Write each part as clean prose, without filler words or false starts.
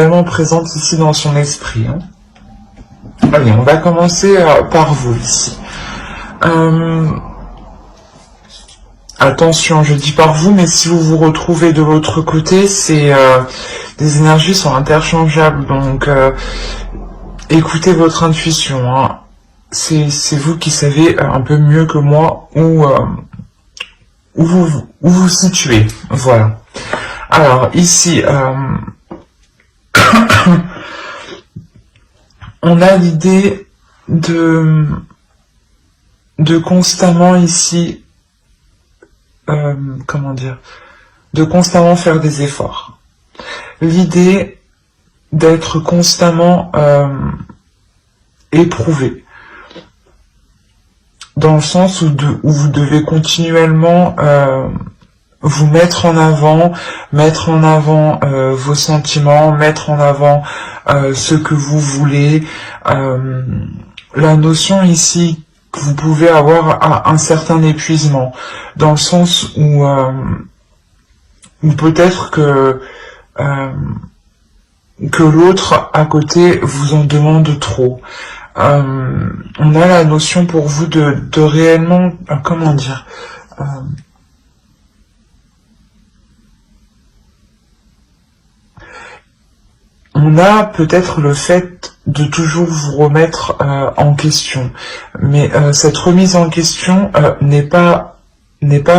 vraiment présente ici dans son esprit. Hein. Allez, on va commencer par vous ici. Attention, je dis par vous, mais si vous vous retrouvez de l'autre côté, c'est les énergies sont interchangeables, donc écoutez votre intuition. Hein. C'est vous qui savez un peu mieux que moi où vous situez. Voilà. Alors ici, on a l'idée de constamment ici, comment dire, de constamment faire des efforts. L'idée d'être constamment éprouvé, dans le sens où vous devez continuellement vous mettre en avant vos sentiments, mettre en avant ce que vous voulez. La notion ici que vous pouvez avoir un certain épuisement, dans le sens où peut-être que l'autre à côté vous en demande trop. On a la notion pour vous de réellement, comment dire, on a peut-être le fait de toujours vous remettre en question, mais cette remise en question n'est pas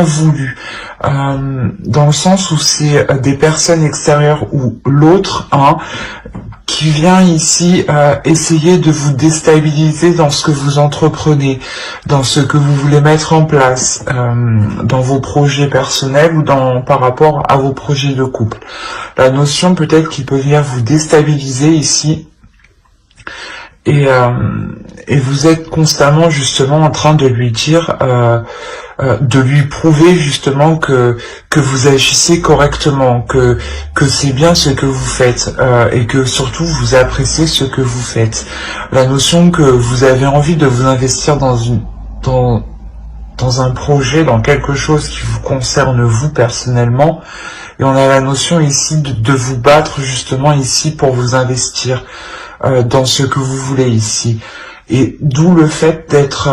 voulu, dans le sens où c'est des personnes extérieures ou l'autre, hein, qui vient ici essayer de vous déstabiliser dans ce que vous entreprenez, dans ce que vous voulez mettre en place, dans vos projets personnels ou par rapport à vos projets de couple. La notion peut-être qu'il peut venir vous déstabiliser ici, et vous êtes constamment justement en train de lui dire, de lui prouver justement que vous agissez correctement, que c'est bien ce que vous faites, et que surtout vous appréciez ce que vous faites. La notion que vous avez envie de vous investir dans un projet, dans quelque chose qui vous concerne vous personnellement, et on a la notion ici de vous battre justement ici pour vous investir dans ce que vous voulez ici. Et d'où le fait d'être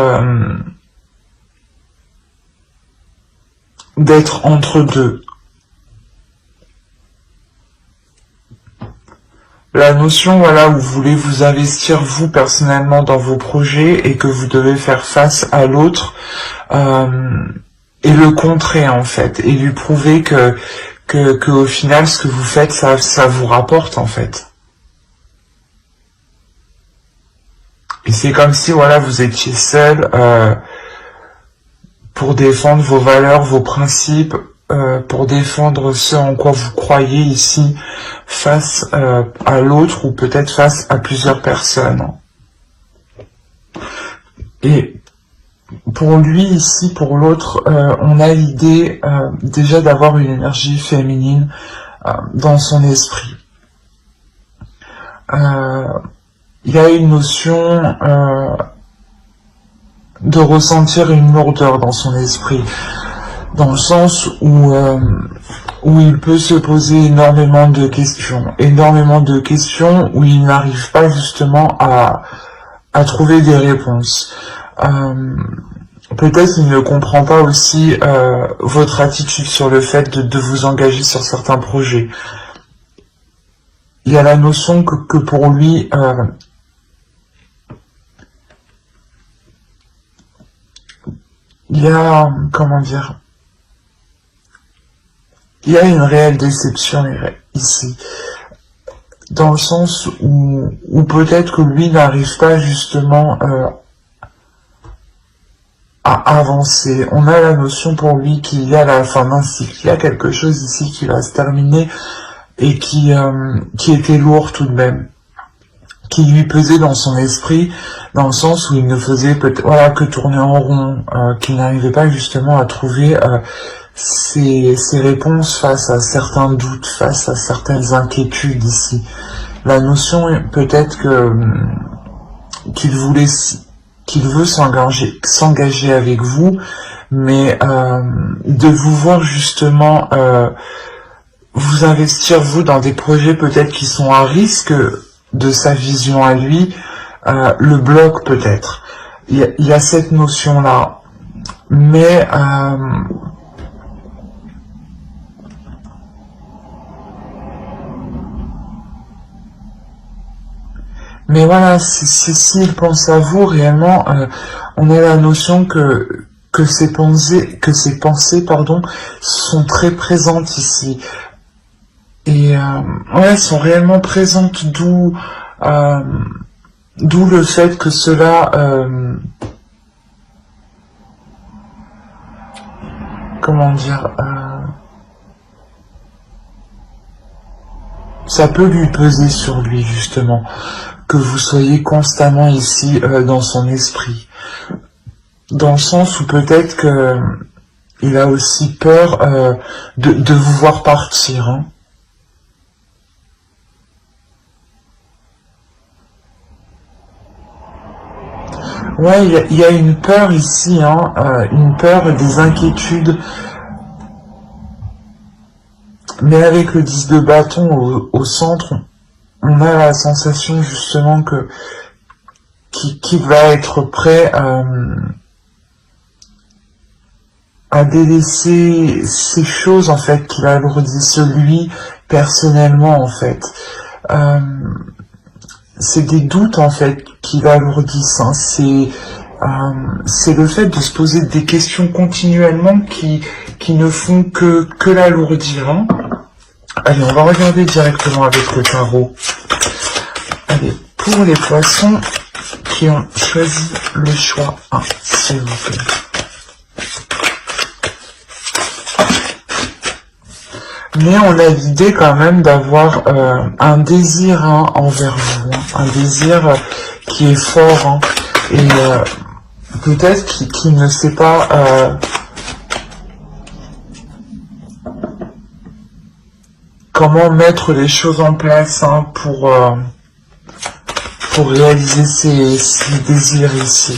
entre deux. La notion, voilà, où vous voulez vous investir vous personnellement dans vos projets et que vous devez faire face à l'autre et le contrer en fait, et lui prouver que au final ce que vous faites ça vous rapporte en fait. Et c'est comme si voilà vous étiez seul pour défendre vos valeurs, vos principes, pour défendre ce en quoi vous croyez ici face à l'autre ou peut-être face à plusieurs personnes. Et pour lui ici, pour l'autre, on a l'idée déjà d'avoir une énergie féminine dans son esprit. Il y a une notion de ressentir une lourdeur dans son esprit, dans le sens où il peut se poser énormément de questions où il n'arrive pas justement à trouver des réponses. Peut-être qu'il ne comprend pas aussi votre attitude sur le fait de vous engager sur certains projets. Il y a la notion que pour lui, il y a, comment dire, il y a une réelle déception ici, dans le sens où peut-être que lui n'arrive pas justement à avancer. On a la notion pour lui qu'il y a la fin d'un cycle, il y a quelque chose ici qui va se terminer et qui était lourd tout de même, qui lui pesait dans son esprit, dans le sens où il ne faisait peut-être que tourner en rond, qu'il n'arrivait pas justement à trouver ses réponses face à certains doutes, face à certaines inquiétudes ici. La notion peut-être qu'il veut s'engager avec vous, mais de vous voir justement vous investir, vous, dans des projets peut-être qui sont à risque de sa vision à lui, le bloque peut-être. Il y a cette notion-là. Mais voilà, s'il pense à vous, réellement, on a la notion que ces pensées, pardon, sont très présentes ici. Et ouais, elles sont réellement présentes, d'où le fait que cela, comment dire, ça peut lui peser sur lui, justement, que vous soyez constamment ici dans son esprit. Dans le sens où peut-être que il a aussi peur de vous voir partir. Hein. Ouais, il y a une peur ici, hein, une peur et des inquiétudes. Mais avec le 10 de bâton au centre, on a la sensation justement que qu'il va être prêt à délaisser ces choses en fait qui l'alourdissent lui personnellement en fait. C'est des doutes en fait qui l'alourdissent. Hein. C'est le fait de se poser des questions continuellement qui ne font que l'alourdir. Hein. Allez, on va regarder directement avec le tarot. Allez, pour les poissons qui ont choisi le choix 1, s'il vous plaît. Mais on a l'idée quand même d'avoir un désir envers vous, hein, un désir qui est fort, hein, et peut-être qu'il ne sait pas comment mettre les choses en place hein, pour réaliser ces désirs ici.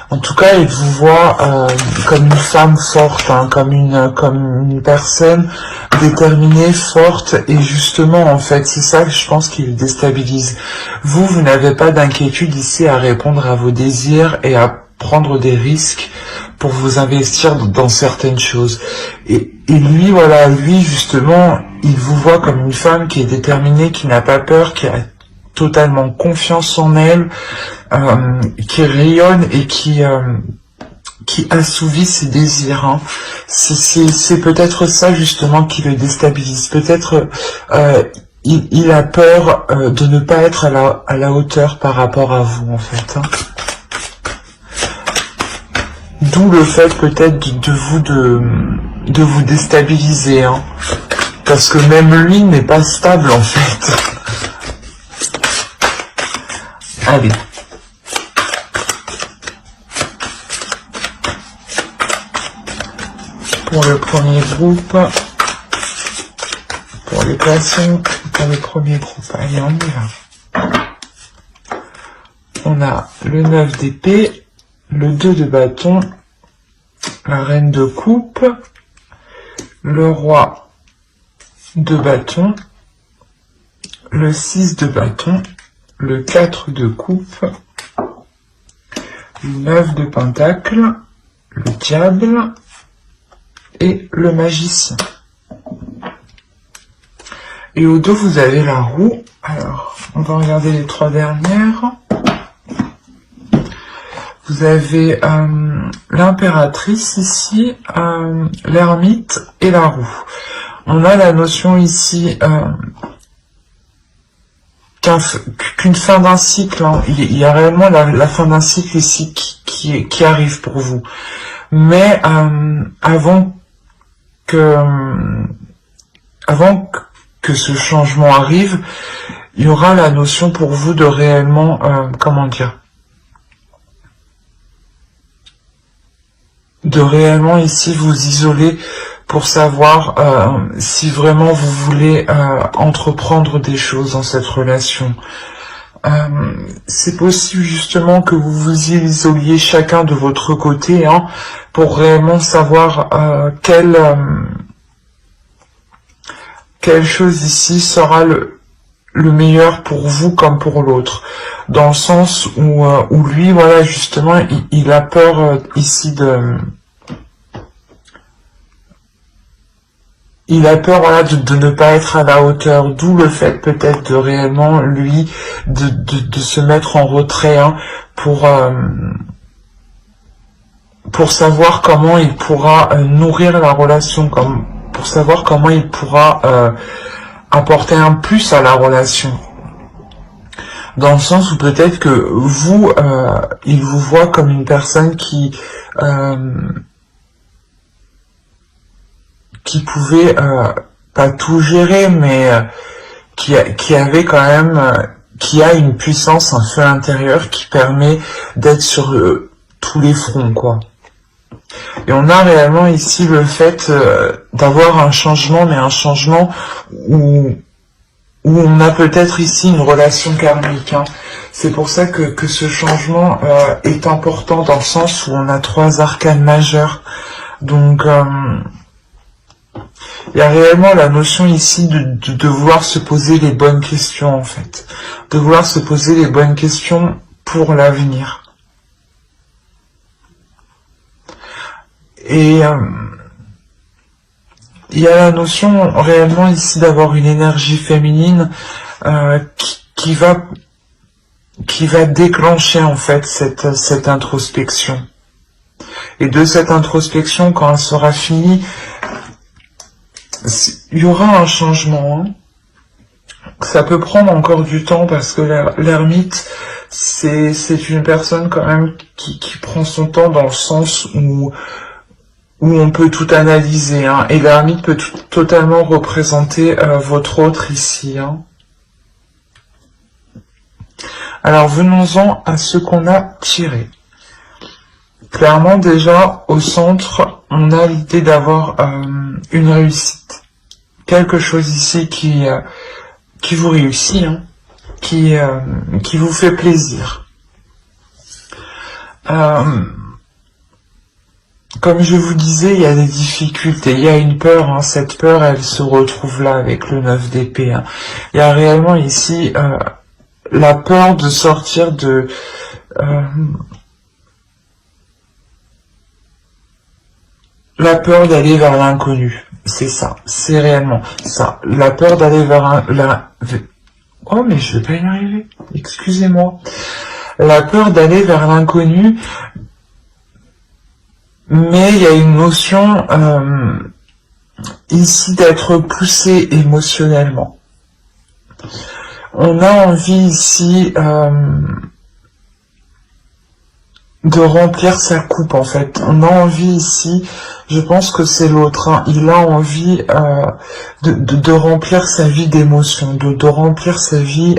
En tout cas, il vous voit comme une femme forte, hein, comme une personne déterminée, forte, et justement, en fait, c'est ça que je pense qu'il déstabilise. Vous n'avez pas d'inquiétude ici à répondre à vos désirs et à prendre des risques pour vous investir dans certaines choses. Et lui, voilà, lui, justement, il vous voit comme une femme qui est déterminée, qui n'a pas peur, qui a totalement confiance en elle, qui rayonne et qui assouvit ses désirs. Hein. C'est peut-être ça justement qui le déstabilise. Peut-être il a peur de ne pas être à la hauteur par rapport à vous en fait. Hein. D'où le fait peut-être de vous déstabiliser. Hein. Parce que même lui n'est pas stable en fait. Allez. Pour le premier groupe, pour les poissons, pour le premier groupe, allez, on y va. On a le 9 d'épée, le 2 de bâton, la reine de coupe, le roi de bâton, le 6 de bâton, le 4 de coupe, le 9 de pentacle, le diable et le magicien. Et au dos, vous avez la roue. Alors, on va regarder les 3 dernières. Vous avez l'impératrice ici, l'ermite et la roue. On a la notion ici qu'une fin d'un cycle, hein. Il y a réellement la fin d'un cycle ici qui arrive pour vous. Mais avant que ce changement arrive, il y aura la notion pour vous de réellement, comment dire, de réellement ici vous isoler pour savoir si vraiment vous voulez entreprendre des choses dans cette relation. C'est possible justement que vous vous isoliez chacun de votre côté, hein, pour réellement savoir quelle chose ici sera le meilleur pour vous comme pour l'autre, dans le sens où lui, voilà, justement, il a peur ici il a peur, voilà, de ne pas être à la hauteur, d'où le fait peut-être de réellement, lui, de se mettre en retrait, hein, pour savoir comment il pourra nourrir la relation, pour savoir comment il pourra apporter un plus à la relation. Dans le sens où peut-être que vous, il vous voit comme une personne qui pouvait pas tout gérer, mais qui avait quand même, qui a une puissance, un feu intérieur qui permet d'être sur tous les fronts, quoi. Et on a réellement ici le fait d'avoir un changement, mais un changement où on a peut-être ici une relation karmique, hein. C'est pour ça que ce changement est important, dans le sens où on a 3 arcanes majeures. Donc, il y a réellement la notion ici de vouloir se poser les bonnes questions, en fait. De vouloir se poser les bonnes questions pour l'avenir. Et il y a la notion réellement ici d'avoir une énergie féminine qui va déclencher en fait cette introspection. Et de cette introspection, quand elle sera finie, il y aura un changement. Hein. Ça peut prendre encore du temps parce que l'ermite, c'est une personne quand même qui prend son temps, dans le sens où on peut tout analyser, hein, et l'ermite peut totalement représenter votre autre ici. Hein. Alors venons-en à ce qu'on a tiré. Clairement déjà, au centre, on a l'idée d'avoir une réussite. Quelque chose ici qui vous réussit, hein, qui vous fait plaisir. Comme je vous disais, il y a des difficultés, il y a une peur, hein, cette peur, elle se retrouve là avec le 9 d'épée. Hein. Il y a réellement ici la peur de sortir de... la peur d'aller vers l'inconnu, c'est ça, c'est réellement ça. La peur d'aller vers Oh, mais je vais pas y arriver, excusez-moi. La peur d'aller vers l'inconnu, mais il y a une notion ici d'être poussé émotionnellement. On a envie ici de remplir sa coupe, en fait. On a envie ici, je pense que c'est l'autre, hein, il a envie de remplir sa vie d'émotions, de remplir sa vie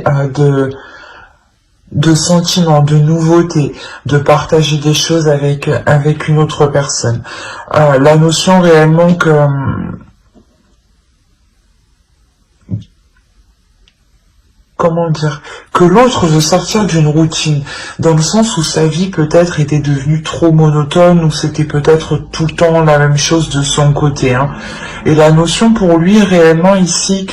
de sentiments, de nouveautés, de partager des choses avec une autre personne. La notion réellement que comment dire, que l'autre veut sortir d'une routine, dans le sens où sa vie peut-être était devenue trop monotone, ou c'était peut-être tout le temps la même chose de son côté. Hein. Et la notion pour lui réellement ici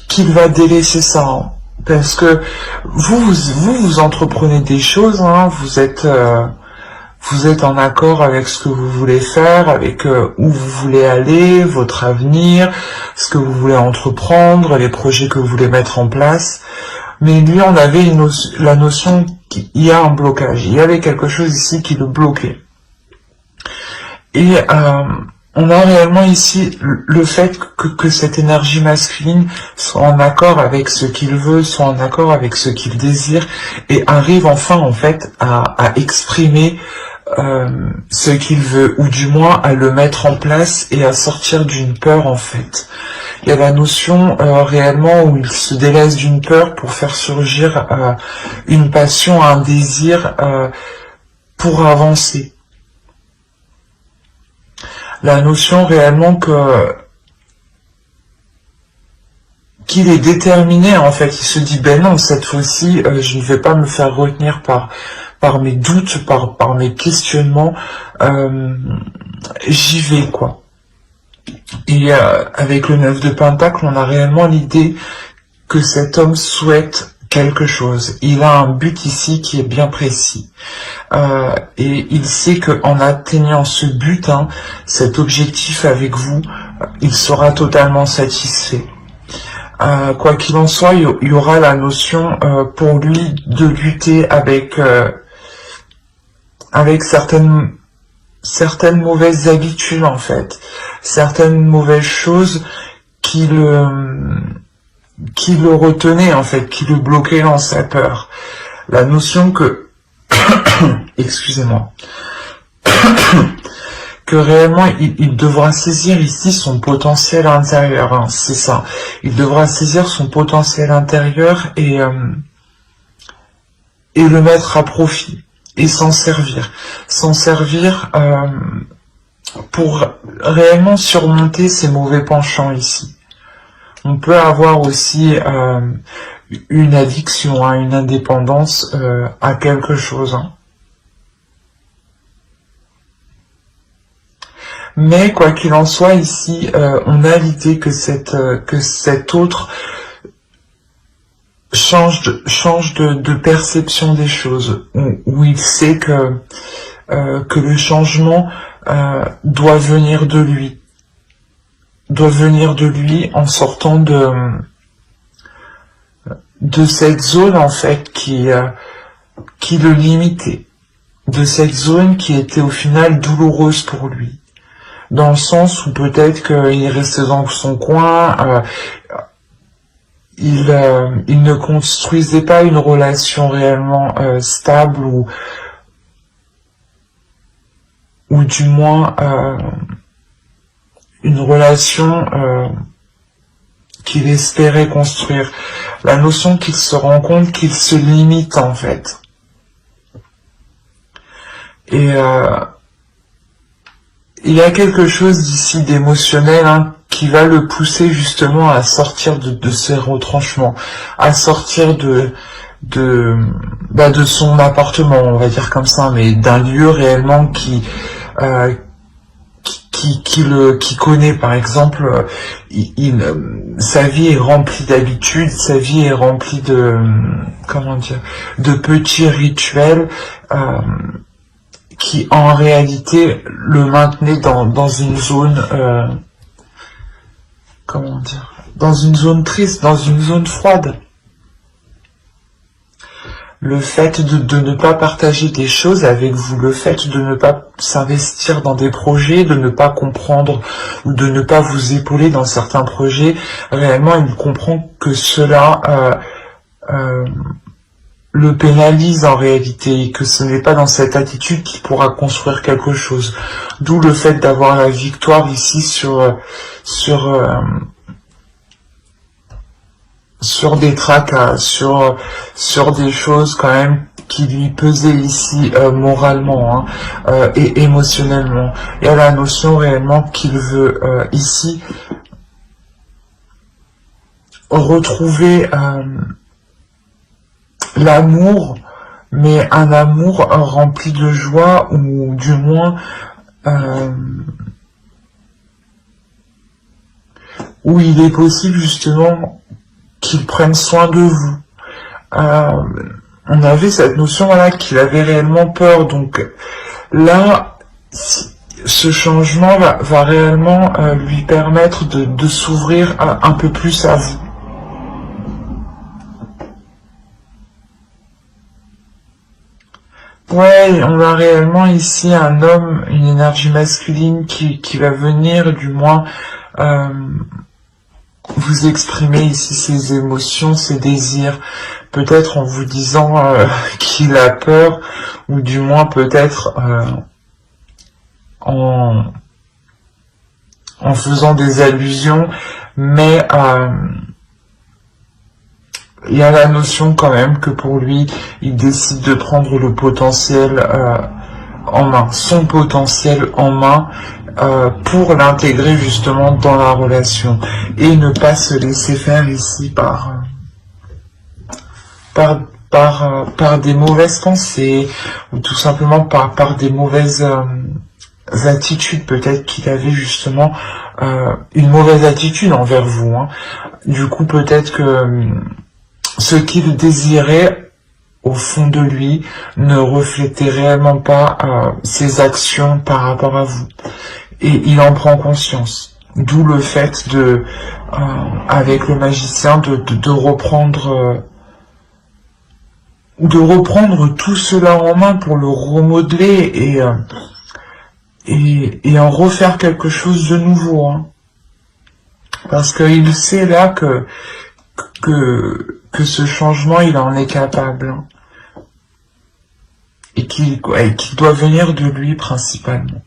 qu'il va délaisser ça. Hein. Parce que vous entreprenez des choses, hein, vous êtes en accord avec ce que vous voulez faire, avec où vous voulez aller, votre avenir, ce que vous voulez entreprendre, les projets que vous voulez mettre en place. Mais lui, on avait la notion qu'il y a un blocage, il y avait quelque chose ici qui le bloquait. Et on a réellement ici le fait que cette énergie masculine soit en accord avec ce qu'il veut, soit en accord avec ce qu'il désire, et arrive enfin en fait à exprimer ce qu'il veut, ou du moins à le mettre en place et à sortir d'une peur en fait. Il y a la notion réellement où il se délaisse d'une peur pour faire surgir une passion, un désir pour avancer. La notion réellement qu'il est déterminé en fait, il se dit ben non, cette fois-ci je ne vais pas me faire retenir par mes doutes, par mes questionnements, j'y vais quoi. Et avec le 9 de Pentacle, on a réellement l'idée que cet homme souhaite quelque chose. Il a un but ici qui est bien précis. Et il sait qu'en atteignant ce but, cet objectif avec vous, il sera totalement satisfait. Quoi qu'il en soit, il y aura la notion pour lui de lutter avec certaines mauvaises habitudes en fait, certaines mauvaises choses qui le retenaient en fait, qui le bloquaient dans sa peur. La notion que excusez-moi, que réellement il devra saisir ici son potentiel intérieur, c'est ça. Il devra saisir son potentiel intérieur et le mettre à profit et s'en servir pour réellement surmonter ses mauvais penchants ici. On peut avoir aussi une addiction, une indépendance à quelque chose. Mais quoi qu'il en soit, ici, on a l'idée que cet autre change de perception des choses, où il sait que le changement doit venir de lui, en sortant de cette zone en fait qui le limitait, de cette zone qui était au final douloureuse pour lui. Dans le sens où peut-être qu'il restait dans son coin, il ne construisait pas une relation réellement stable ou du moins une relation qu'il espérait construire. La notion qu'il se rend compte qu'il se limite en fait. Et il y a quelque chose d'ici d'émotionnel qui va le pousser justement à sortir de ses retranchements, à sortir de son appartement, on va dire comme ça, mais d'un lieu réellement qui connaît. Par exemple, sa vie est remplie d'habitudes, sa vie est remplie de de petits rituels qui en réalité le maintenaient dans une zone dans une zone triste, dans une zone froide. Le fait de ne pas partager des choses avec vous, le fait de ne pas s'investir dans des projets, de ne pas comprendre ou de ne pas vous épauler dans certains projets, réellement il comprend que cela le pénalise en réalité, et que ce n'est pas dans cette attitude qu'il pourra construire quelque chose. D'où le fait d'avoir la victoire ici sur des tracas, sur des choses quand même qui lui pesaient ici moralement et émotionnellement. Il y a la notion réellement qu'il veut ici retrouver l'amour, mais un amour rempli de joie, ou du moins où il est possible justement qu'il prenne soin de vous. On avait cette notion qu'il avait réellement peur, donc là ce changement va réellement lui permettre de s'ouvrir un peu plus à vous. Ouais, on a réellement ici un homme, une énergie masculine qui va venir, du moins, vous exprimer ici ses émotions, ses désirs, peut-être en vous disant qu'il a peur, ou du moins peut-être en faisant des allusions, mais il y a la notion quand même que pour lui, il décide de prendre le potentiel en main, son potentiel en main, pour l'intégrer justement dans la relation, et ne pas se laisser faire ici par des mauvaises pensées, ou tout simplement par des mauvaises attitudes peut-être qu'il avait justement une mauvaise attitude envers vous. Hein. Du coup, peut-être que ce qu'il désirait au fond de lui ne reflétait réellement pas ses actions par rapport à vous. Et il en prend conscience. D'où le fait de, avec le magicien, de reprendre tout cela en main pour le remodeler et en refaire quelque chose de nouveau. Hein. Parce qu'il sait là que ce changement, il en est capable. Hein. Et qu'il doit venir de lui principalement.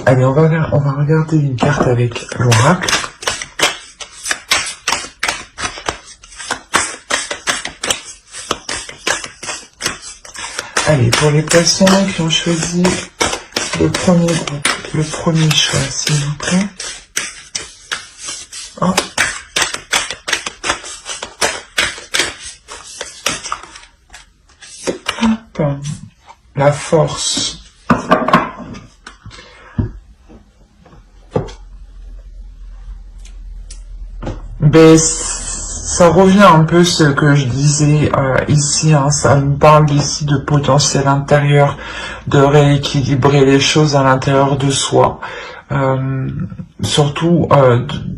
Allez, on va regarder une carte avec l'oracle. Allez, pour les poissons qui ont choisi le premier groupe, le premier choix, s'il vous plaît. Oh. Hop. La force. Ben, ça revient un peu ce que je disais ici, hein, ça me parle ici de potentiel intérieur, de rééquilibrer les choses à l'intérieur de soi, surtout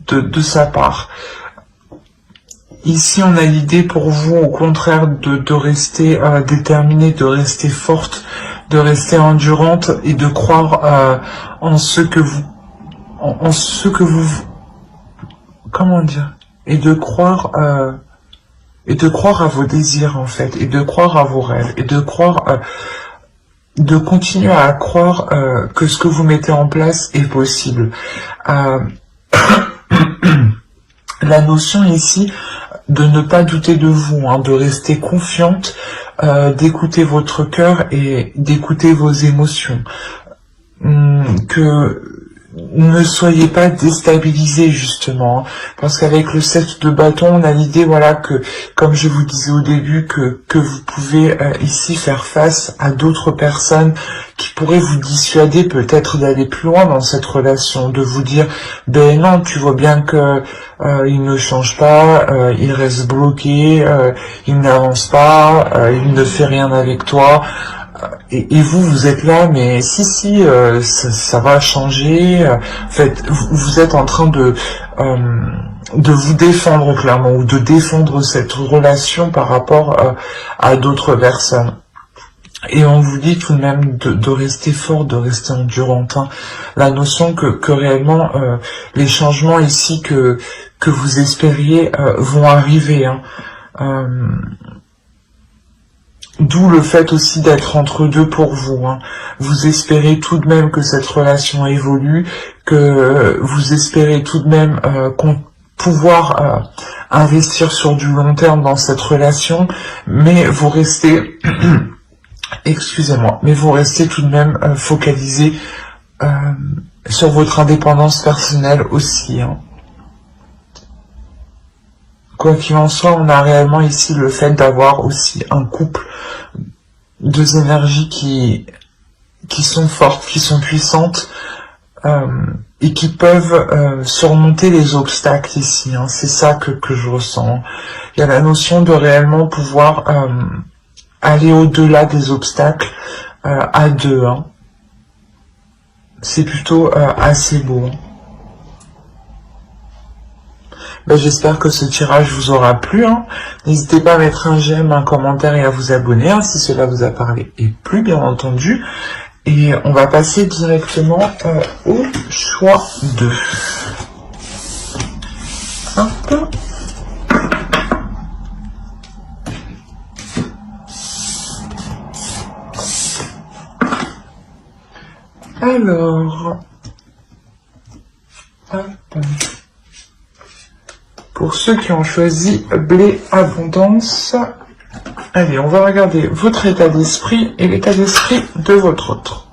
de sa part. Ici, on a l'idée pour vous, au contraire, de rester déterminée, de rester forte, de rester endurante et de croire en ce que vous, comment dire, et de croire à vos désirs en fait, et de croire à vos rêves, et de croire, de continuer à croire que ce que vous mettez en place est possible. La notion ici de ne pas douter de vous, hein, de rester confiante, d'écouter votre cœur et d'écouter vos émotions. Que ne soyez pas déstabilisés justement, parce qu'avec le 7 de bâton, on a l'idée, voilà, que, comme je vous disais au début, que vous pouvez ici faire face à d'autres personnes qui pourraient vous dissuader peut-être d'aller plus loin dans cette relation, de vous dire, ben non, tu vois bien que il ne change pas, il reste bloqué, il n'avance pas, il ne fait rien avec toi. Et vous êtes là, mais si, ça va changer. En fait, vous êtes en train de vous défendre clairement, ou de défendre cette relation par rapport à d'autres personnes. Et on vous dit tout de même de rester fort, de rester endurante. Hein. La notion que réellement les changements ici que vous espériez vont arriver. Hein. D'où le fait aussi d'être entre deux pour vous. Hein. Vous espérez tout de même que cette relation évolue, que vous espérez tout de même pouvoir investir sur du long terme dans cette relation, mais vous restez, excusez-moi, mais vous restez tout de même focalisé sur votre indépendance personnelle aussi. Hein. Quoi qu'il en soit, on a réellement ici le fait d'avoir aussi un couple, deux énergies qui sont fortes, qui sont puissantes, et qui peuvent surmonter les obstacles ici. Hein. C'est ça que je ressens. Il y a la notion de réellement pouvoir aller au-delà des obstacles à deux. Hein. C'est plutôt assez beau. Hein. Ben, j'espère que ce tirage vous aura plu. Hein. N'hésitez pas à mettre un j'aime, un commentaire et à vous abonner hein, si cela vous a parlé et plu, bien entendu. Et on va passer directement au choix 2. Hop. Alors, hop. Pour ceux qui ont choisi blé abondance, allez, on va regarder votre état d'esprit et l'état d'esprit de votre autre.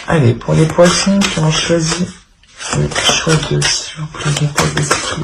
Allez, pour les poissons qui ont choisi le choix de, s'il vous plaît, l'état d'esprit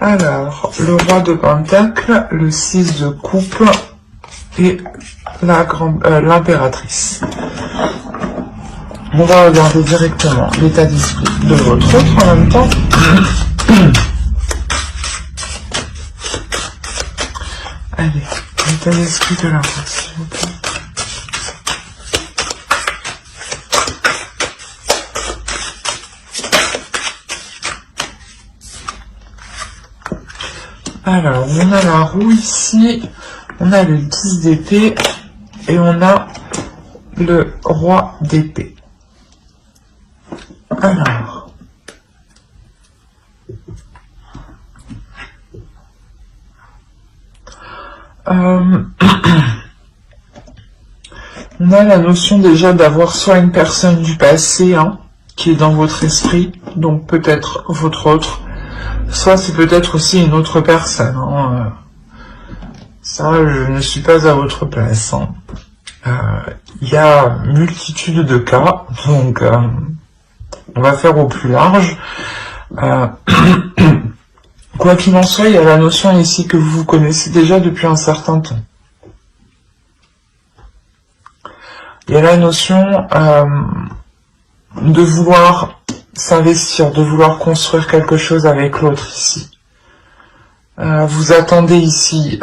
Alors, le roi de Pentacle, le 6 de coupe et l'impératrice. On va regarder directement l'état d'esprit de votre autre en même temps. Allez, l'état d'esprit de la rose, s'il vous plaît. Alors, on a la roue ici, on a le 10 d'épée et on a le roi d'épée. Alors, on a la notion déjà d'avoir soit une personne du passé qui est dans votre esprit, donc peut-être votre autre, soit c'est peut-être aussi une autre personne. Ça, je ne suis pas à votre place. Il y a multitude de cas, donc on va faire au plus large. Quoi qu'il en soit, il y a la notion ici que vous connaissez déjà depuis un certain temps. Il y a la notion de vouloir s'investir, de vouloir construire quelque chose avec l'autre ici. Vous attendez ici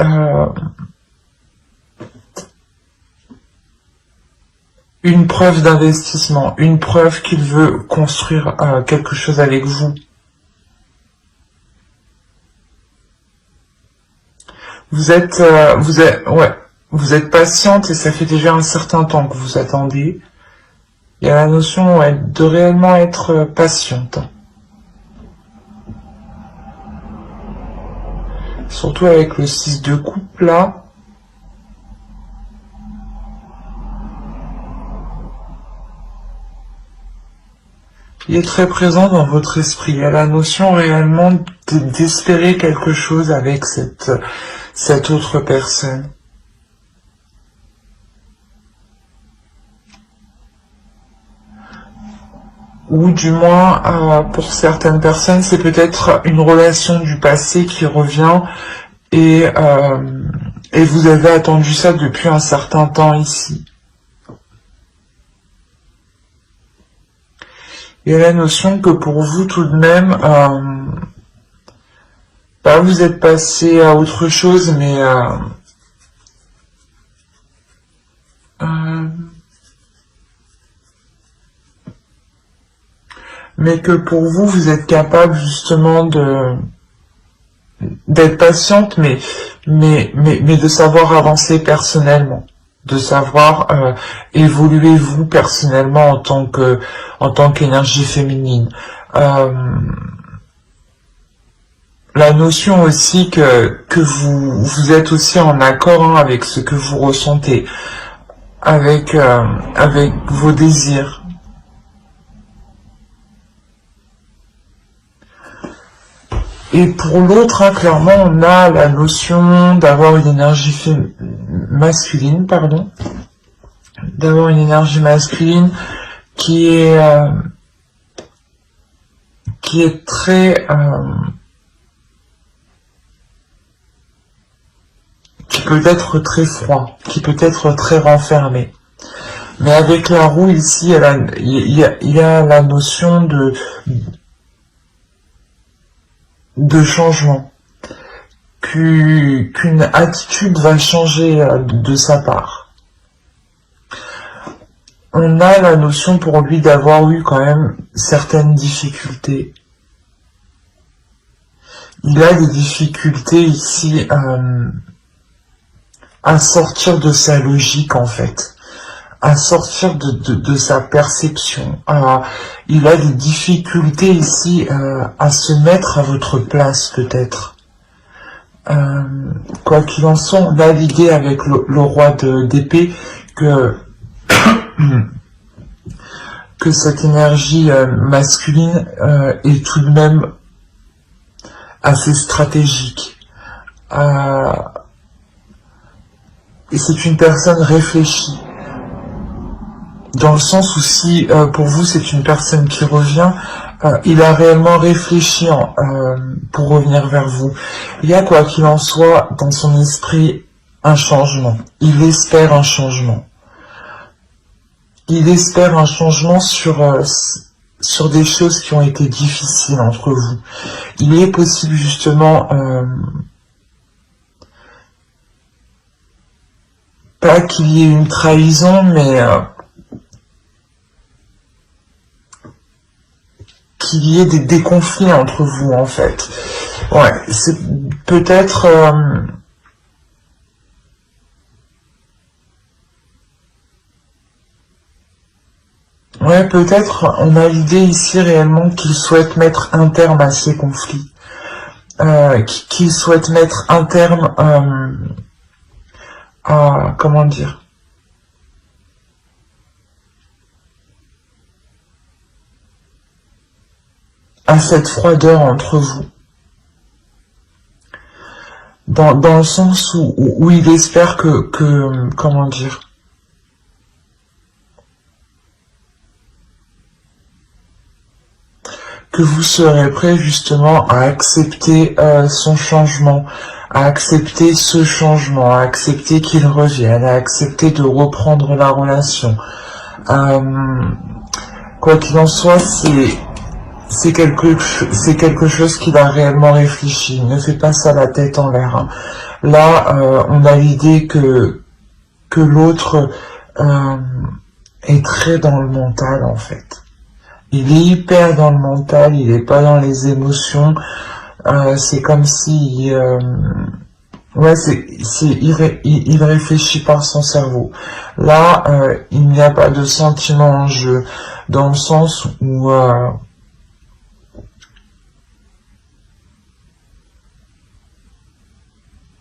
une preuve d'investissement, une preuve qu'il veut construire quelque chose avec vous. Vous êtes patiente et ça fait déjà un certain temps que vous attendez. Il y a la notion de réellement être patiente. Surtout avec le 6 de coupe là. Il est très présent dans votre esprit. Il y a la notion réellement d'espérer quelque chose avec cette autre personne. Ou du moins, pour certaines personnes, c'est peut-être une relation du passé qui revient et vous avez attendu ça depuis un certain temps ici. Il y a la notion que pour vous tout de même, vous êtes passé à autre chose, mais que pour vous, vous êtes capable justement d'être patiente, mais de savoir avancer personnellement, de savoir évoluer vous personnellement en tant qu'énergie féminine. La notion aussi que vous êtes aussi en accord avec ce que vous ressentez, avec vos désirs. Et pour l'autre, clairement, on a la notion d'avoir une énergie masculine, d'avoir une énergie masculine qui est très qui peut être très froid, qui peut être très renfermé. Mais avec la roue ici, il y a la notion de changement, qu'une attitude va changer de sa part. On a la notion pour lui d'avoir eu quand même certaines difficultés. Il a des difficultés ici à sortir de sa logique en fait, à sortir de sa perception. Il a des difficultés ici à se mettre à votre place peut-être. Quoi qu'il en soit, on a l'idée avec le roi d'épée que cette énergie masculine est tout de même assez stratégique. Et c'est une personne réfléchie. Dans le sens où si pour vous c'est une personne qui revient, Il a réellement réfléchi pour revenir vers vous. Il y a, quoi qu'il en soit, dans son esprit, un changement. Il espère un changement. Il espère un changement sur des choses qui ont été difficiles entre vous. Il est possible, justement, pas qu'il y ait une trahison, mais qu'il y ait des conflits entre vous, en fait. Ouais, c'est peut-être... ouais, peut-être on a l'idée ici réellement qu'il souhaite mettre un terme à ces conflits. Qu'il souhaite mettre un terme à... comment dire, à cette froideur entre vous. Dans le sens où il espère comment dire, que vous serez prêt justement à accepter son changement, à accepter ce changement, à accepter qu'il revienne, à accepter de reprendre la relation. Quoi qu'il en soit, c'est quelque chose qu'il a réellement réfléchi. Ne fais pas ça la tête en l'air. Hein. Là, on a l'idée que l'autre est très dans le mental, en fait. Il est hyper dans le mental, il est pas dans les émotions. C'est comme si... ouais, il réfléchit par son cerveau. Là, il n'y a pas de sentiment en jeu, dans le sens où...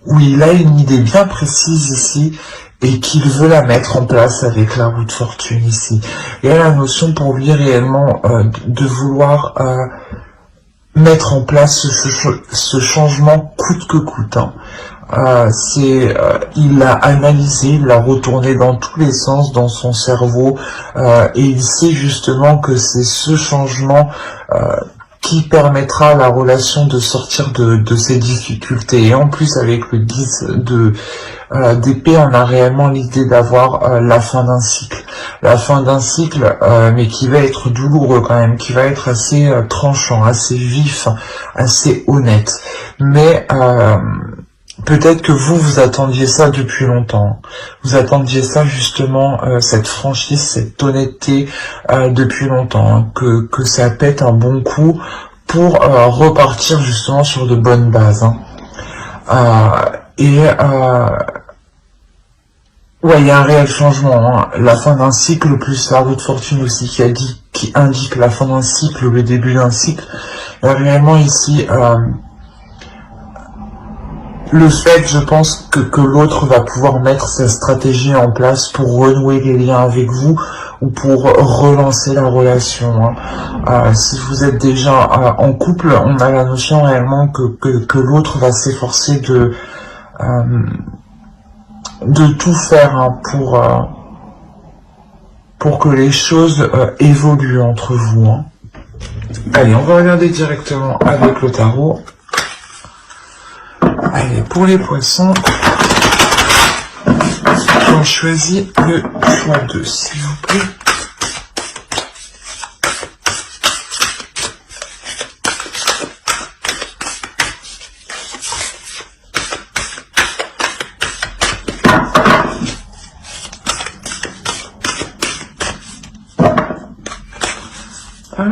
oui, il a une idée bien précise ici et qu'il veut la mettre en place avec la roue de fortune ici. Il y a la notion pour lui réellement de vouloir mettre en place ce changement coûte que coûte. Hein. Il l'a analysé, il l'a retourné dans tous les sens dans son cerveau et il sait justement que c'est ce changement qui permettra à la relation de sortir de ses difficultés. Et en plus, avec le 10 d'épée, on a réellement l'idée d'avoir la fin d'un cycle. La fin d'un cycle, mais qui va être douloureux quand même, qui va être assez tranchant, assez vif, assez honnête. Mais peut-être que vous attendiez ça depuis longtemps. Vous attendiez ça justement, cette franchise, cette honnêteté depuis longtemps. Hein, que ça pète un bon coup pour repartir justement sur de bonnes bases. Hein. Ouais, il y a un réel changement. Hein. La fin d'un cycle plus la roue de fortune aussi qui indique la fin d'un cycle, le début d'un cycle. Il y a réellement ici... le fait, je pense, que l'autre va pouvoir mettre sa stratégie en place pour renouer les liens avec vous ou pour relancer la relation. Hein. Si vous êtes déjà en couple, on a la notion réellement que l'autre va s'efforcer de tout faire hein, pour que les choses évoluent entre vous. Hein. Allez, on va regarder directement avec le tarot. Allez, pour les poissons, on choisit le choix 2, s'il vous plaît. Hop.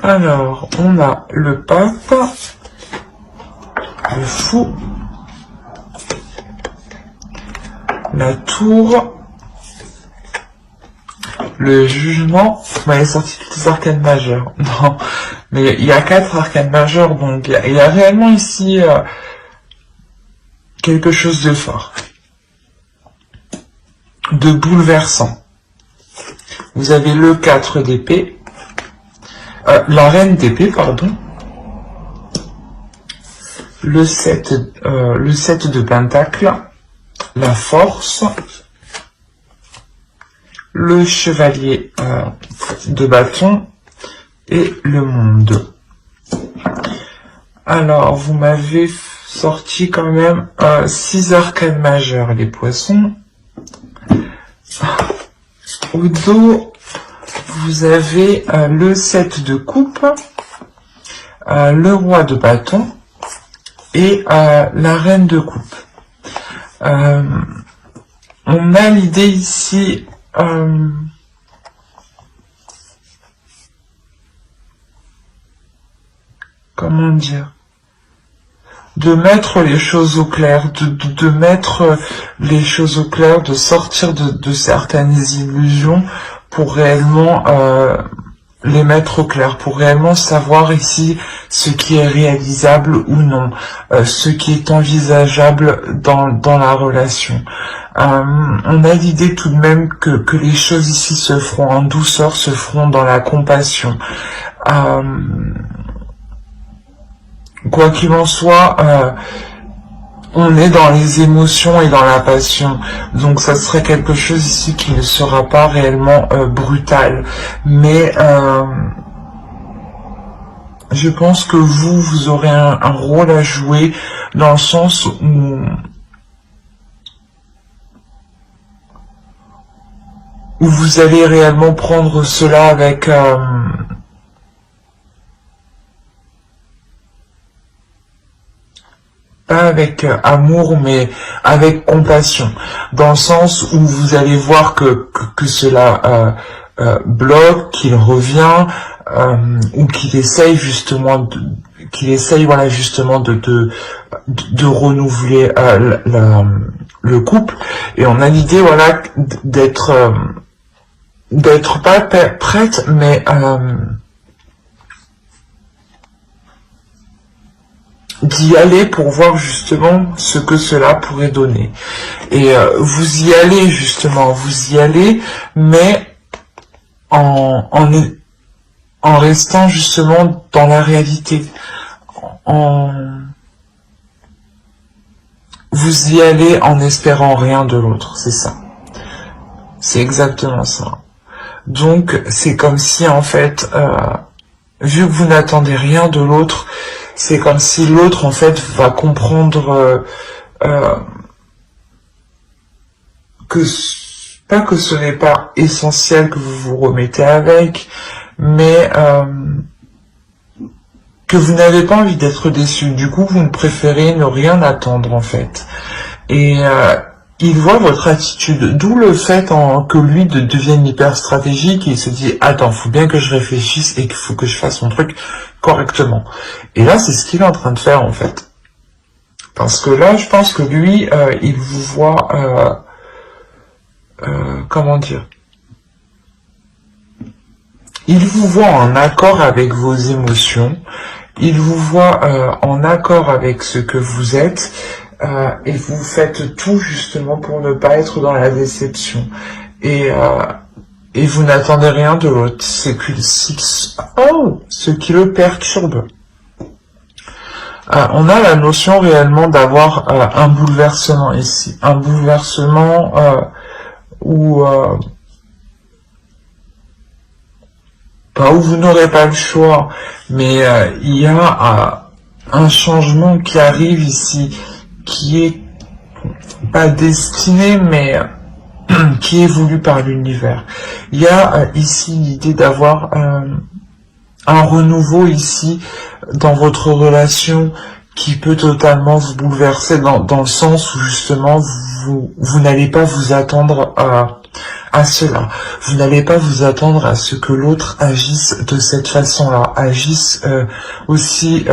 Alors, on a le pape, le fou, la tour, le jugement. Vous m'avez sorti toutes les arcanes majeures. Non, mais il y a 4 arcanes majeures, donc il y a réellement ici quelque chose de fort, de bouleversant. Vous avez le 4 d'épée. La reine d'épée, pardon. le 7 de Pentacle, la force, le chevalier de bâton et le monde. Alors, vous m'avez sorti quand même 6 arcanes majeures, les poissons. Au dos, vous avez le 7 de coupe, le roi de bâton et la reine de coupe. On a l'idée ici comment dire, de mettre les choses au clair, de mettre les choses au clair, de sortir de certaines illusions pour réellement les mettre au clair, pour réellement savoir ici ce qui est réalisable ou non, ce qui est envisageable dans la relation. On a l'idée tout de même que les choses ici se feront en douceur, se feront dans la compassion. Quoi qu'il en soit, on est dans les émotions et dans la passion, donc ça serait quelque chose ici qui ne sera pas réellement brutal, mais je pense que vous aurez un rôle à jouer dans le sens où vous allez réellement prendre cela avec pas avec amour, mais avec compassion, dans le sens où vous allez voir que cela bloque, qu'il revient, ou qu'il essaye justement voilà justement de renouveler le couple. Et on a l'idée voilà d'être pas prête, mais d'y aller pour voir justement ce que cela pourrait donner. Et vous y allez justement, vous y allez, mais en restant justement dans la réalité. Vous y allez en espérant rien de l'autre, c'est ça. C'est exactement ça. Donc c'est comme si en fait, vu que vous n'attendez rien de l'autre, c'est comme si l'autre en fait va comprendre pas que ce n'est pas essentiel que vous vous remettez avec, mais que vous n'avez pas envie d'être déçu. Du coup, vous ne préférez ne rien attendre en fait. Et il voit votre attitude, d'où le fait que lui devienne hyper stratégique et il se dit attends, faut bien que je réfléchisse et qu'il faut que je fasse mon truc correctement. Et là, c'est ce qu'il est en train de faire en fait. Parce que là, je pense que lui, il vous voit, comment dire, il vous voit en accord avec vos émotions, il vous voit en accord avec ce que vous êtes, et vous faites tout justement pour ne pas être dans la déception. Et vous n'attendez rien de l'autre. C'est ce qui le perturbe. On a la notion réellement d'avoir un bouleversement ici. Un bouleversement où vous n'aurez pas le choix, mais il y a un changement qui arrive ici, qui est pas destiné, mais qui est voulu par l'univers. Il y a ici l'idée d'avoir un renouveau ici dans votre relation qui peut totalement vous bouleverser dans le sens où justement vous n'allez pas vous attendre à cela. Vous n'allez pas vous attendre à ce que l'autre agisse de cette façon-là, agisse aussi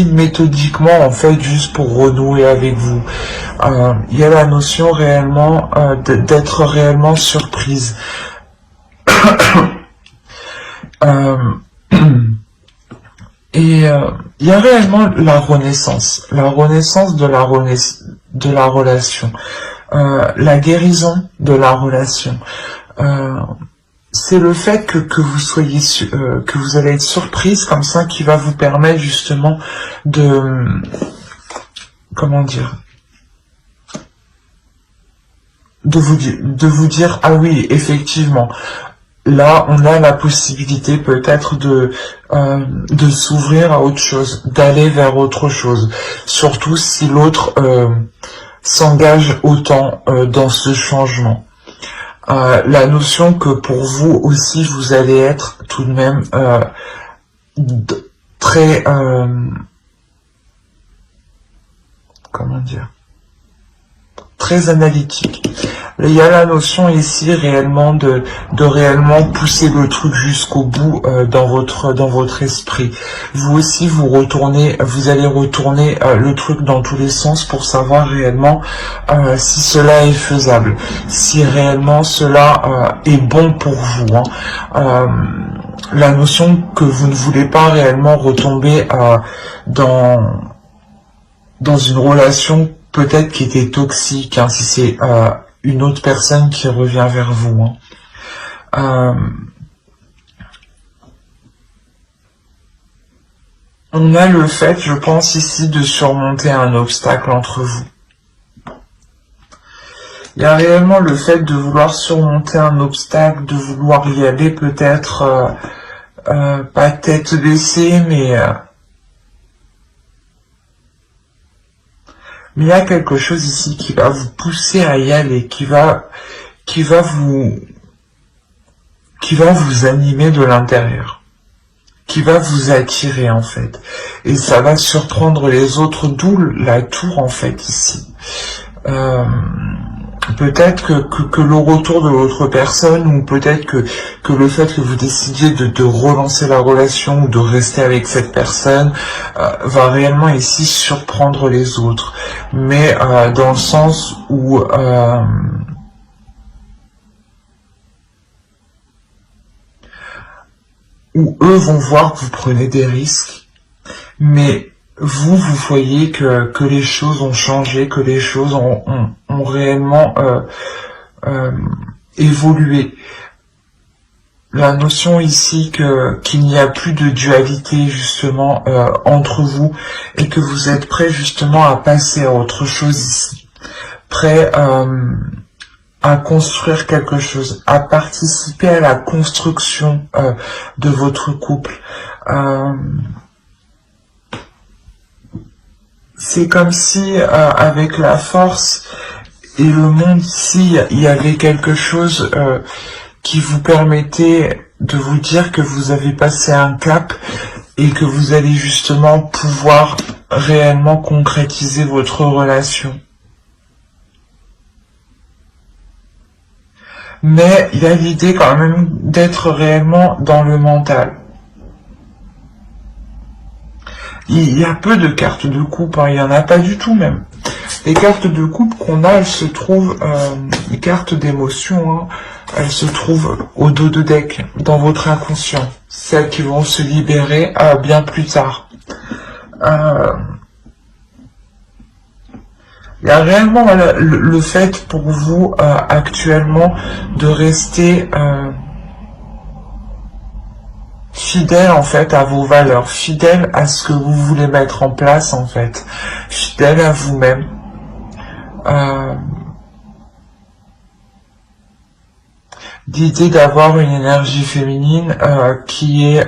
méthodiquement en fait, juste pour renouer avec vous. Il y a la notion réellement d'être réellement surprise. Et il y a réellement la renaissance de la relation, la guérison de la relation. c'est le fait que vous soyez que vous allez être surprise comme ça qui va vous permettre justement de, comment dire, de vous dire ah oui, effectivement, là on a la possibilité peut-être de s'ouvrir à autre chose, d'aller vers autre chose, surtout si l'autre s'engage autant dans ce changement. La notion que pour vous aussi vous allez être tout de même très comment dire, très analytique. Il y a la notion ici réellement de réellement pousser le truc jusqu'au bout dans votre esprit. Vous aussi vous allez retourner le truc dans tous les sens pour savoir réellement si cela est faisable, si réellement cela est bon pour vous. La notion que vous ne voulez pas réellement retomber dans une relation peut-être qui était toxique, si c'est une autre personne qui revient vers vous. On a le fait, je pense ici, de surmonter un obstacle entre vous. Il y a réellement le fait de vouloir surmonter un obstacle, de vouloir y aller peut-être, pas tête baissée, mais il y a quelque chose ici qui va vous pousser à y aller, qui va vous animer de l'intérieur, qui va vous attirer en fait. Et ça va surprendre les autres, d'où la tour en fait ici. Peut-être que le retour de l'autre personne, ou peut-être que le fait que vous décidiez de relancer la relation ou de rester avec cette personne va réellement ici surprendre les autres, mais dans le sens où eux vont voir que vous prenez des risques, mais vous voyez que les choses ont changé, que les choses ont réellement évolué. La notion ici qu'il n'y a plus de dualité justement entre vous, et que vous êtes prêt justement à passer à autre chose ici, prêt à construire quelque chose, à participer à la construction de votre couple. C'est comme si avec la force et le monde ici, il y avait quelque chose qui vous permettait de vous dire que vous avez passé un cap et que vous allez justement pouvoir réellement concrétiser votre relation. Mais il y a l'idée quand même d'être réellement dans le mental. Il y a peu de cartes de coupe, il n'y en a pas du tout même. Les cartes de coupe qu'on a, elles se trouvent, les cartes d'émotion, elles se trouvent au dos de deck, dans votre inconscient. Celles qui vont se libérer bien plus tard. Il y a réellement le fait pour vous actuellement de rester fidèle en fait à vos valeurs, fidèle à ce que vous voulez mettre en place en fait, fidèle à vous-même. L'idée d'avoir une énergie féminine qui est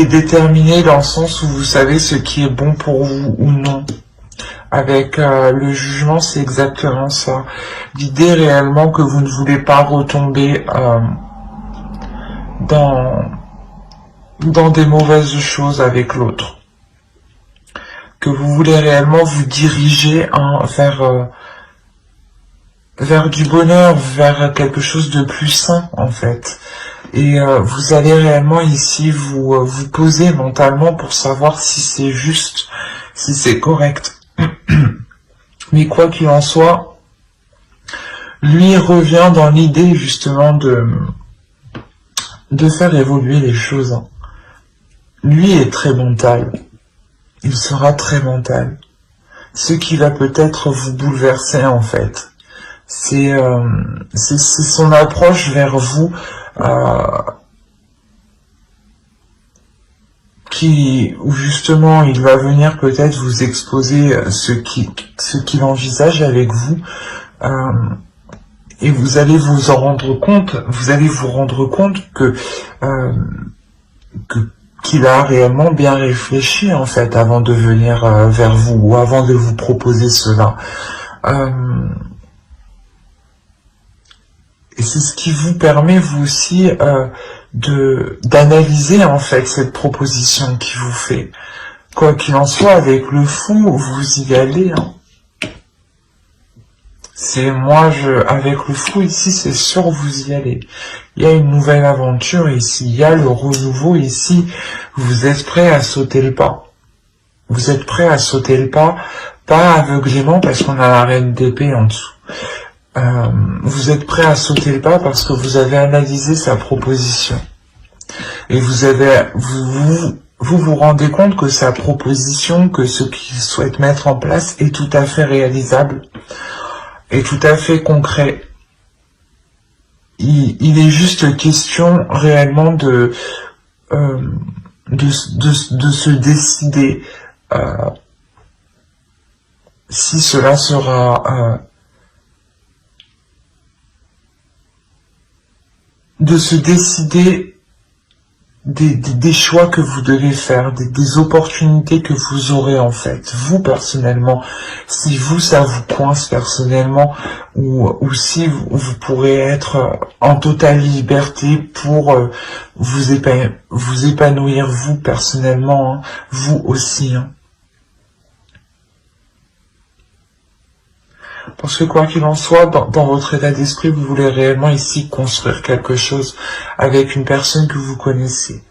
déterminée dans le sens où vous savez ce qui est bon pour vous ou non. Avec le jugement, c'est exactement ça. L'idée réellement que vous ne voulez pas retomber dans des mauvaises choses avec l'autre. Que vous voulez réellement vous diriger vers du bonheur, vers quelque chose de plus sain en fait. Et vous allez réellement ici vous poser mentalement pour savoir si c'est juste, si c'est correct. Mais quoi qu'il en soit, lui revient dans l'idée justement de faire évoluer les choses. Lui est très mental. Il sera très mental. ce qui va peut-être vous bouleverser en fait. C'est son approche vers vous où justement il va venir peut-être vous exposer ce qu'il envisage avec vous, et vous allez vous en rendre compte, qu'il a réellement bien réfléchi en fait avant de venir vers vous ou avant de vous proposer cela. Et c'est ce qui vous permet vous aussi d'analyser en fait cette proposition qu'il vous fait. Quoi qu'il en soit, avec le fou, vous y allez. Hein. Avec le fou ici, c'est sûr, vous y allez. Il y a une nouvelle aventure ici, il y a le renouveau ici. Vous êtes prêt à sauter le pas. Vous êtes prêt à sauter le pas, pas aveuglément parce qu'on a la reine d'épée en dessous. Vous êtes prêt à sauter le pas parce que vous avez analysé sa proposition. Et vous vous rendez compte que sa proposition, que ce qu'il souhaite mettre en place est tout à fait réalisable, est tout à fait concret. Il est juste question réellement de se décider si cela sera de se décider des choix que vous devez faire, des opportunités que vous aurez en fait, vous personnellement, si vous ça vous coince personnellement, ou si vous pourrez être en totale liberté pour vous épanouir vous personnellement, hein, vous aussi. Hein. Parce que quoi qu'il en soit, dans votre état d'esprit, vous voulez réellement ici construire quelque chose avec une personne que vous connaissez.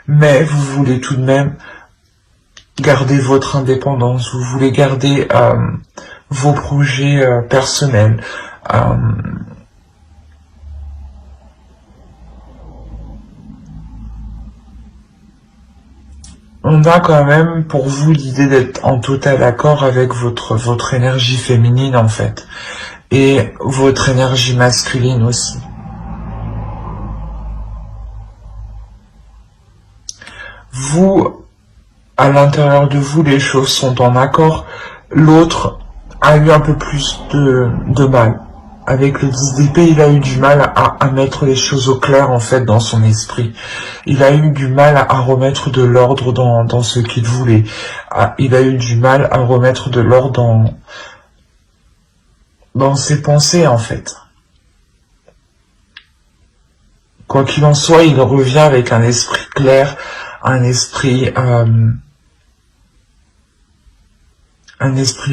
Mais vous voulez tout de même garder votre indépendance, vous voulez garder vos projets personnels. On a quand même pour vous l'idée d'être en total accord avec votre énergie féminine en fait, et votre énergie masculine aussi. Vous, à l'intérieur de vous, les choses sont en accord. L'autre a eu un peu plus de mal. Avec le 10 d'épée, il a eu du mal à mettre les choses au clair, en fait, dans son esprit. Il a eu du mal à remettre de l'ordre dans ce qu'il voulait. Il a eu du mal à remettre de l'ordre dans ses pensées, en fait. Quoi qu'il en soit, il revient avec un esprit clair, un esprit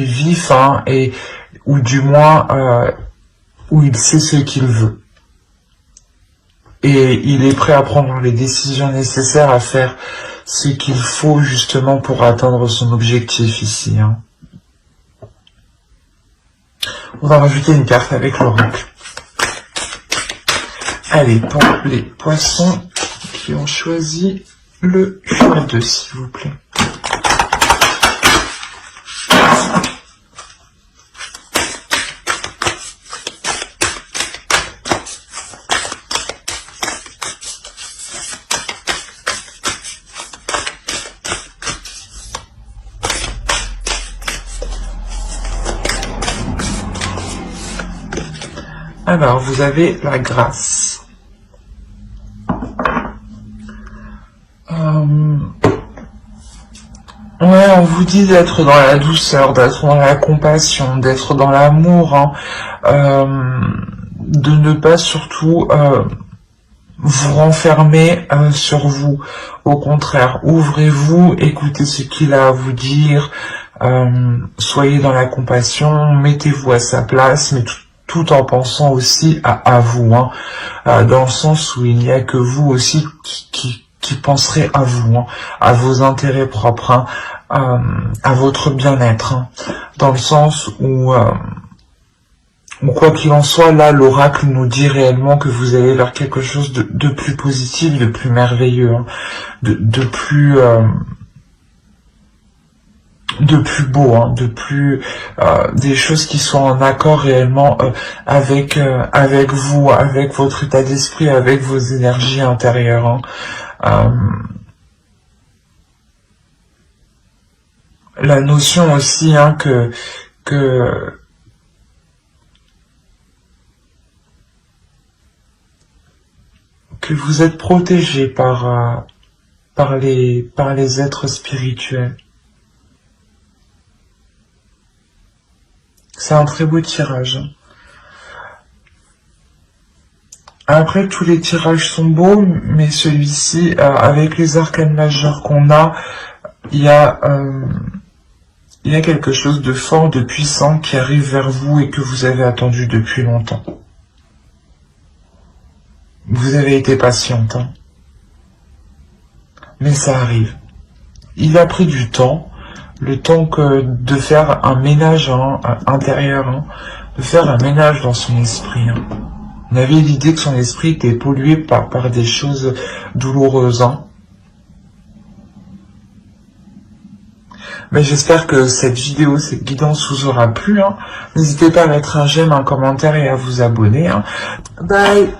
vif, hein, ou du moins où il sait ce qu'il veut. Et il est prêt à prendre les décisions nécessaires, à faire ce qu'il faut justement pour atteindre son objectif ici. Hein. On va rajouter une carte avec l'oracle. Allez, pour les poissons qui ont choisi le choix 2, s'il vous plaît. Alors, vous avez la grâce. Ouais, on vous dit d'être dans la douceur, d'être dans la compassion, d'être dans l'amour, hein, de ne pas surtout vous renfermer sur vous. Au contraire, ouvrez-vous, écoutez ce qu'il a à vous dire, soyez dans la compassion, mettez-vous à sa place, mais tout en pensant aussi à vous, hein, dans le sens où il n'y a que vous aussi qui penserez à vous, hein, à vos intérêts propres, hein, à votre bien-être, hein, dans le sens où quoi qu'il en soit, là, l'oracle nous dit réellement que vous allez vers quelque chose de plus positif, de plus merveilleux, hein, de plus de plus beau, hein, de plus des choses qui soient en accord réellement avec vous, avec votre état d'esprit, avec vos énergies intérieures. Hein. La notion aussi hein, que vous êtes protégé par les êtres spirituels. C'est un très beau tirage. Après, tous les tirages sont beaux, mais celui-ci, avec les arcanes majeures qu'on a, il y a quelque chose de fort, de puissant qui arrive vers vous et que vous avez attendu depuis longtemps. Vous avez été patiente, hein. Mais ça arrive. Il a pris du temps, le temps de faire un ménage hein, intérieur, hein, de faire un ménage dans son esprit. Hein. On avait l'idée que son esprit était pollué par des choses douloureuses. Hein. Mais j'espère que cette vidéo, cette guidance vous aura plu. Hein. N'hésitez pas à mettre un j'aime, un commentaire et à vous abonner. Hein. Bye.